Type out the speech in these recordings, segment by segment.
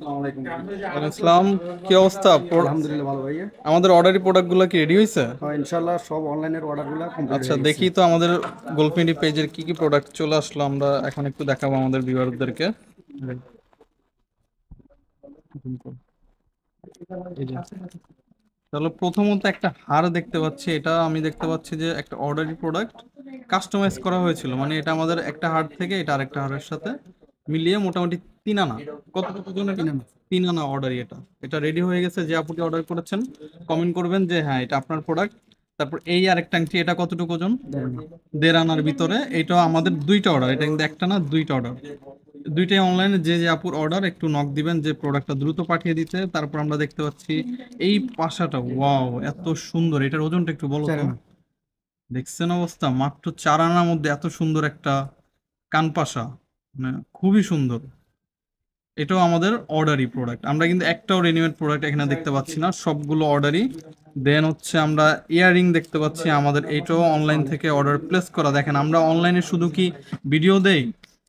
আলাইকুম। ওয়ালাইকুম আসসালাম। কি অবস্থা? আলহামদুলিল্লাহ ভালো ভাইয়া। আমাদের অর্ডারি প্রোডাক্টগুলো কি রেডি হয়েছে? হ্যাঁ, ইনশাল্লাহ সব অনলাইনের অর্ডারগুলো কমপ্লিট আচ্ছা, হয়ে গেছে। দেখি তো আমাদের গোলফিন্ডি পেজের কি কি প্রোডাক্ট চলে আসলো, আমরা এখন একটু দেখাবো আমাদের ভিউয়ারদেরকে। এই যে, তাহলে প্রথমত একটা হার দেখতে পাচ্ছি, এটা আমি দেখতে পাচ্ছি যে একটা অর্ডারি প্রোডাক্ট কাস্টমাইজ করা হয়েছিল, মানে এটা আমাদের একটা হার থেকে এটা আরেকটা হারের সাথে মিলিয়ে মোটামুটি 3 আনা। কতটুকু জন এটা? তিন আনা। 3 আনা অর্ডারি। এটা রেডি হয়ে গেছে। যে আপুটি অর্ডার করেছেন কমেন্ট করবেন যে হ্যাঁ এটা আপনার প্রোডাক্ট। তারপর এই আরেকটা আংটি, এটা কতটুকু ওজন? দেড় আনা। 1.5 আনার ভিতরে। এটা আমাদের দুইটা অর্ডার, এটা কিন্তু একটা না, দুইটা অর্ডার। দুইটাই অনলাইনে যে যে আপুর অর্ডার একটু নক দিবেন যে প্রোডাক্টটা দ্রুত পাঠিয়ে দিতে। তারপর আমরা দেখতে পাচ্ছি এই পাশাটা, ওয়াও এত সুন্দর! এটার ওজনটা একটু বলো চার তো। আনা। দেখছেন অবস্থা, মাত্র 4 আনার মধ্যে এত সুন্দর একটা কান পাশা, মানে খুবই সুন্দর। এটাও আমাদের অর্ডারি প্রোডাক্ট। আমরা কিন্তু একটাও রেডিমেড প্রোডাক্ট এখানে দেখতে পাচ্ছি না, সবগুলো অর্ডারি। দেন হচ্ছে আমরা ইয়াররিং দেখতে পাচ্ছি আমাদের, এটাও অনলাইন থেকে অর্ডার প্লেস করা। দেখেন আমরা অনলাইনে শুধু কি ভিডিও দেই,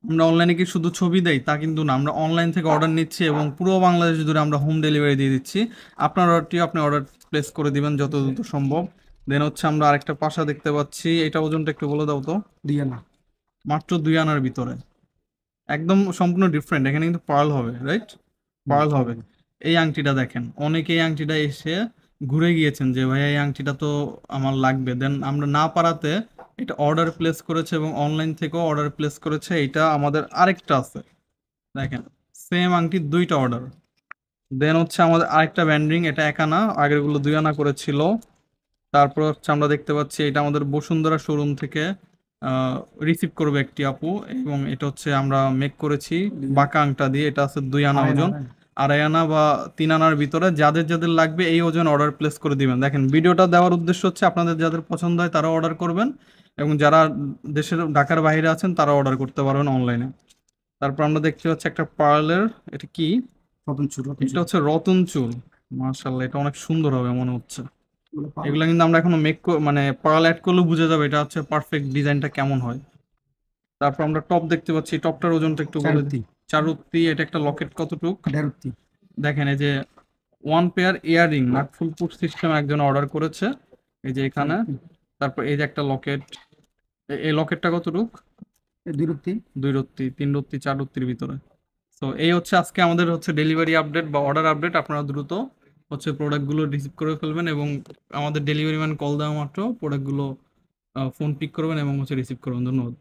আমরা অনলাইনে কি শুধু ছবি দেই তা কিন্তু না, আমরা অনলাইন থেকে অর্ডার নিচ্ছি এবং পুরো বাংলাদেশ জুড়ে আমরা হোম ডেলিভারি দিয়ে দিচ্ছি। আপনার অর্ডারটিও আপনি অর্ডার প্লেস করে দিবেন যত দ্রুত সম্ভব। দেন হচ্ছে আমরা আরেকটা পাশা দেখতে পাচ্ছি, এটা ওজনটা একটু বলে দাও তো। দুই আনা। মাত্র 2 আনার ভিতরে, একদম সম্পূর্ণ ডিফারেন্ট। এখানে কিন্তু পার্ল হবে, রাইট? পার্ল হবে। পারবো। এই আংটিটা দেখেন, অনেকে এই আংটিটা এসে ঘুরে গিয়েছেন যে ভাই এই আংটিটা তো আমার লাগবে। দেন আমরা না পারাতে এটা অর্ডার প্লেস করেছে এবং অনলাইন থেকেও অর্ডার প্লেস করেছে। এটা আমাদের আরেকটা আছে, দেখেন সেম আংটির দুইটা অর্ডার। দেন হচ্ছে আমাদের আরেকটা ব্যান্ডিং, এটা 1 আনা, আগেরগুলো 2 আনা করেছিল। তারপর হচ্ছে আমরা দেখতে পাচ্ছি এটা আমাদের বসুন্ধরা শোরুম থেকে রিসিভ করবে একটি আপু, এবং এটা হচ্ছে আমরা মেক করেছি দুই আনা। বাঁকা আংটা দিয়ে। এটা আছে 2 আনা আড়াই আনা, ওজন। আড়াই আনা। 2.5 আনা বা 3 আনার ভিতরে যাদের যাদের লাগবে এই ওজন অর্ডার প্লেস করে দিবেন। দেখেন ভিডিওটা দেওয়ার উদ্দেশ্য হচ্ছে আপনাদের যাদের পছন্দ হয় তারা অর্ডার করবেন, এবং যারা দেশের ঢাকার বাইরে আছেন তারা অর্ডার করতে পারবেন অনলাইনে। তারপর আমরা দেখতে পাচ্ছি একটা পার্লের, এটা কি? রতন চুর, রতন এটা চুর। হচ্ছে রতন চুল। মার্শাল্লাহ, এটা অনেক সুন্দর হবে মনে হচ্ছে। এগুলো পারবো। এগুলো কিন্তু আমরা এখনো মানে পার্ল অ্যাড করলেও বুঝে যাবে এটা হচ্ছে পারফেক্ট ডিজাইনটা কেমন হয়। তারপর আমরা টপ দেখতে পাচ্ছি, টপটার ওজনটা একটু বলে দিই। চারুত্তি। চারুত্তি, এটা একটা লকেট কতটুক? দেড়ুত্তি। দেখেন এই যে ওয়ান পেয়ার ইয়াররিং নাটফুল পুট সিস্টেম একজন অর্ডার করেছে, এই যে এখানে। চারুত্তি। তারপর এই যে একটা লকেট, এই লকেটটা কতটুক? দুই রুত্তি। 2 রত্তি, 3 রত্তি, 4 রত্তির ভিতরে। তো এই হচ্ছে আজকে আমাদের হচ্ছে ডেলিভারি আপডেট বা অর্ডার আপডেট। আপনারা দ্রুত হচ্ছে প্রোডাক্টগুলো রিসিভ করে ফেলবেন, এবং আমাদের ডেলিভারি ম্যান কল দেওয়া মাত্র প্রোডাক্টগুলো ফোন পিক করবেন এবং হচ্ছে রিসিভ করবেন। ধন্যবাদ।